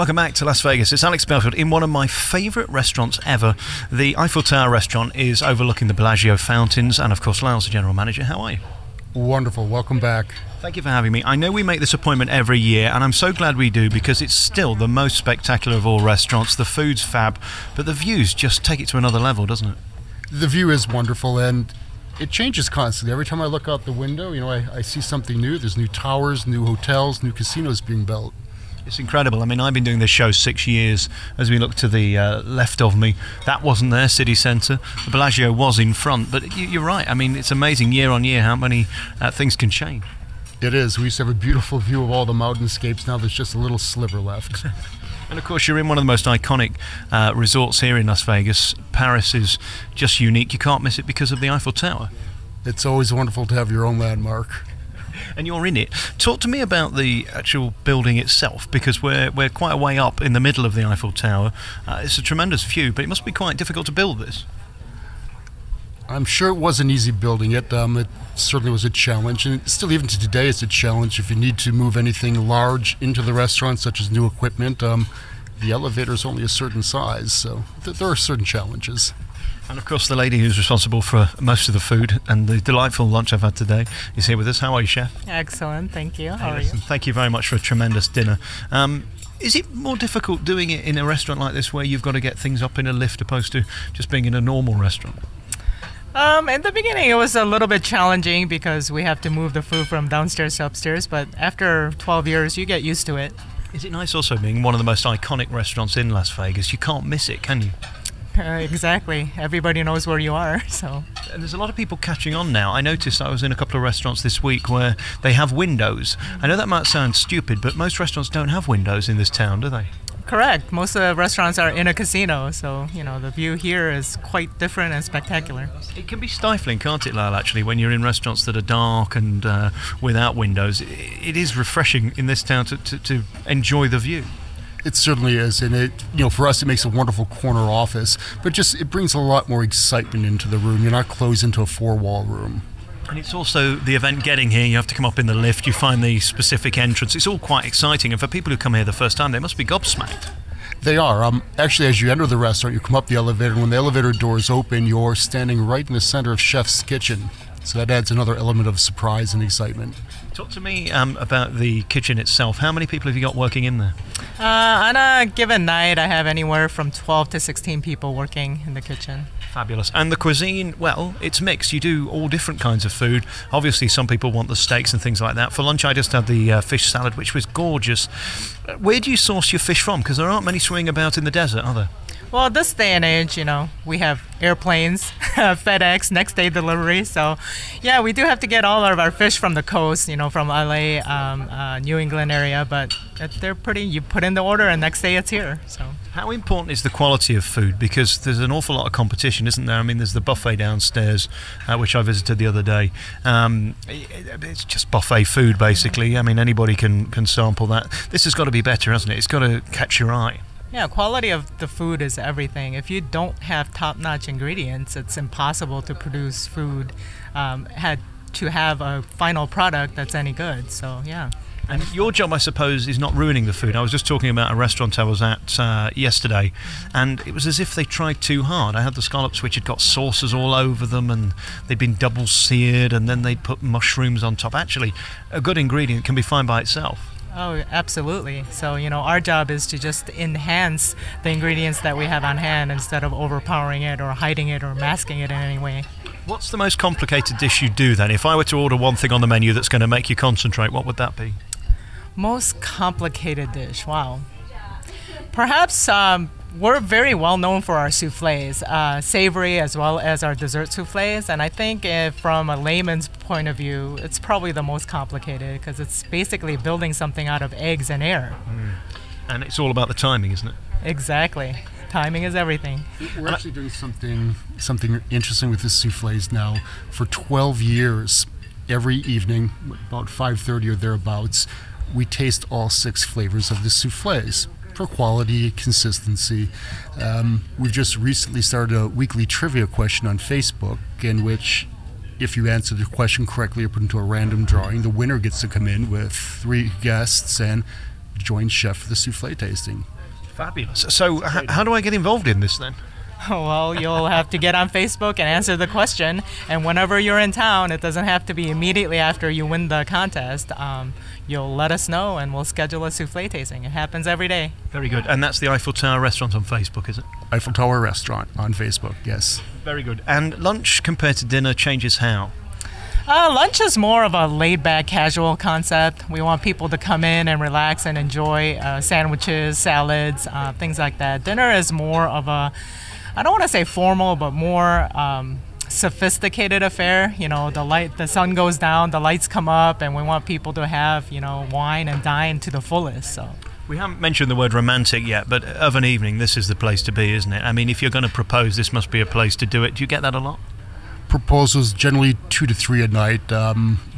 Welcome back to Las Vegas. It's Alex Belfield in one of my favourite restaurants ever. The Eiffel Tower Restaurant is overlooking the Bellagio fountains, and of course Lyle's the General Manager. How are you? Wonderful. Welcome back. Thank you for having me. I know we make this appointment every year, and I'm so glad we do because it's still the most spectacular of all restaurants. The food's fab, but the views just take it to another level, doesn't it? The view is wonderful, and it changes constantly. Every time I look out the window, I see something new. There's new towers, new hotels, new casinos being built. It's incredible. I mean, I've been doing this show 6 years. As we look to the left of me, that wasn't there, city centre. The Bellagio was in front, but you're right. I mean, it's amazing year on year how many things can change. It is. We used to have a beautiful view of all the mountainscapes. Now there's just a little sliver left. And of course, you're in one of the most iconic resorts here in Las Vegas. Paris is just unique. You can't miss it because of the Eiffel Tower. It's always wonderful to have your own landmark. And you're in it. Talk to me about the actual building itself, because we're quite a way up in the middle of the Eiffel Tower. It's a tremendous view, but it must be quite difficult to build this. I'm sure it wasn't easy building it. It certainly was a challenge, and still even to today it's a challenge. If you need to move anything large into the restaurant, such as new equipment, the elevator is only a certain size, so there are certain challenges. And of course, the lady who's responsible for most of the food and the delightful lunch I've had today is here with us. How are you, Chef? Excellent, thank you. How are you? Thank you very much for a tremendous dinner. Is it more difficult doing it in a restaurant like this where you've got to get things up in a lift opposed to just being in a normal restaurant? In the beginning, it was a little bit challenging because we have to move the food from downstairs to upstairs, but after 12 years, you get used to it. Is it nice also being one of the most iconic restaurants in Las Vegas? You can't miss it, can you? Exactly. Everybody knows where you are, so. And there's a lot of people catching on now. I noticed I was in a couple of restaurants this week where they have windows. I know that might sound stupid, but most restaurants don't have windows in this town, do they? Correct. Most of the restaurants are in a casino, so, the view here is quite different and spectacular. It can be stifling, can't it, Lyle, actually, when you're in restaurants that are dark and without windows. It is refreshing in this town to enjoy the view. It certainly is, and for us, it makes a wonderful corner office, but it brings a lot more excitement into the room. You're not closed into a four-wall room. And it's also the event getting here. You have to come up in the lift. You find the specific entrance. It's all quite exciting, and for people who come here the first time, they must be gobsmacked. They are. Actually, as you enter the restaurant, you come up the elevator, and when the elevator doors open, you're standing right in the center of Chef's kitchen. So that adds another element of surprise and excitement. Talk to me about the kitchen itself. How many people have you got working in there? On a given night, I have anywhere from 12 to 16 people working in the kitchen. Fabulous. And the cuisine, well, it's mixed. You do all different kinds of food. Obviously, some people want the steaks and things like that. For lunch, I just had the fish salad, which was gorgeous. Where do you source your fish from? Because there aren't many swimming about in the desert, are there? Well, this day and age, we have airplanes, FedEx, next day delivery. So, yeah, we do have to get all of our fish from the coast, from LA, New England area. But they're pretty, you put in the order and next day it's here. So. How important is the quality of food? Because there's an awful lot of competition, isn't there? I mean, there's the buffet downstairs, which I visited the other day. It's just buffet food, basically. I mean, anybody can sample that. This has got to be better, hasn't it? It's got to catch your eye. Yeah, quality of the food is everything. If you don't have top-notch ingredients, it's impossible to produce food, had to have a final product that's any good. So, yeah. And your job, I suppose, is not ruining the food. I was just talking about a restaurant I was at yesterday, and it was as if they tried too hard. I had the scallops which had got sauces all over them, and they'd been double seared, and then they'd put mushrooms on top. Actually, a good ingredient can be fine by itself. Oh, absolutely. So, our job is to just enhance the ingredients that we have on hand instead of overpowering it or hiding it or masking it in any way. What's the most complicated dish you do then? If I were to order one thing on the menu that's going to make you concentrate, what would that be? Most complicated dish, wow. Perhaps we're very well known for our soufflés, savory as well as our dessert soufflés. And I think from a layman's point of view, it's probably the most complicated because it's basically building something out of eggs and air. And it's all about the timing, isn't it? Exactly. Timing is everything. We're actually doing something interesting with the soufflés now. For 12 years, every evening, about 5:30 or thereabouts, we taste all 6 flavors of the soufflés for quality, consistency. We've just recently started a weekly trivia question on Facebook in which, if you answer the question correctly, you're put into a random drawing. The winner gets to come in with 3 guests and joint chef for the souffle tasting. Fabulous. So how do I get involved in this then? Well, you'll have to get on Facebook and answer the question. And whenever you're in town, it doesn't have to be immediately after you win the contest. You'll let us know and we'll schedule a souffle tasting. It happens every day. Very good. And that's the Eiffel Tower Restaurant on Facebook, is it? Eiffel Tower Restaurant on Facebook, yes. Very good. And lunch compared to dinner changes how? Lunch is more of a laid-back, casual concept. We want people to come in and relax and enjoy sandwiches, salads, things like that. Dinner is more of a, I don't want to say formal, but more sophisticated affair. You know, the sun goes down, the lights come up, and we want people to have, you know, wine and dine to the fullest. So. We haven't mentioned the word romantic yet, but of an evening, this is the place to be, isn't it? I mean, if you're going to propose, this must be a place to do it. Do you get that a lot? Proposals generally 2 to 3 a night.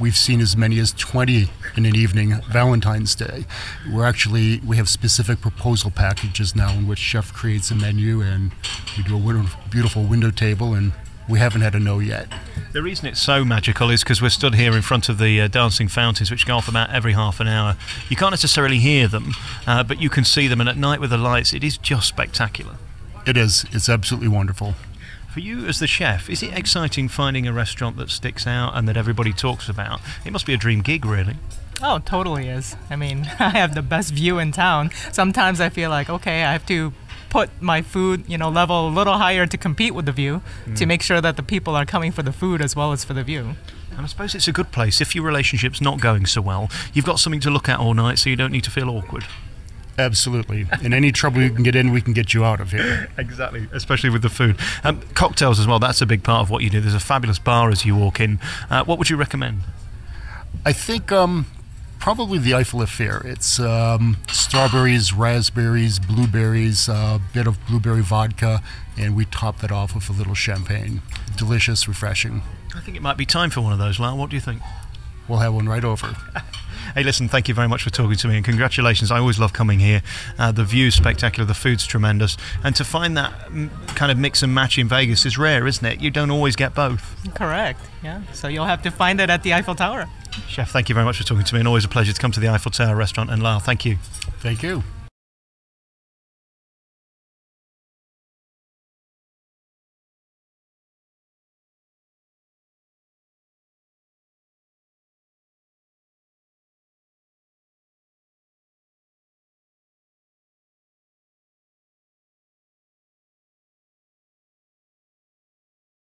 We've seen as many as 20 in an evening. Valentine's Day, we have specific proposal packages now in which chef creates a menu and we do a beautiful window table, and we haven't had a no yet. The reason it's so magical is because we're stood here in front of the dancing fountains, which go off about every half an hour. You can't necessarily hear them, but you can see them, and at night with the lights, it is just spectacular. It is. It's absolutely wonderful. For you as the chef, is it exciting finding a restaurant that sticks out and that everybody talks about? It must be a dream gig, really. Oh, it totally is. I mean, I have the best view in town. Sometimes I feel like, okay, I have to put my food, level a little higher to compete with the view, to make sure that the people are coming for the food as well as for the view. And I suppose it's a good place. If your relationship's not going so well, you've got something to look at all night, so you don't need to feel awkward. Absolutely. In any trouble you can get in, we can get you out of here. Exactly, especially with the food. Cocktails as well, that's a big part of what you do. There's a fabulous bar as you walk in. What would you recommend? I think probably the Eiffel Affair. It's strawberries, raspberries, blueberries, a bit of blueberry vodka, and we top that off with a little champagne. Delicious, refreshing. I think it might be time for one of those, Lyle. What do you think? We'll have one right over. Hey, listen, thank you very much for talking to me, and congratulations. I always love coming here. The view's spectacular, the food's tremendous, and to find that kind of mix and match in Vegas is rare, isn't it? You don't always get both. Correct, yeah. So you'll have to find it at the Eiffel Tower. Chef, thank you very much for talking to me, and always a pleasure to come to the Eiffel Tower Restaurant. And Lyle, thank you. Thank you.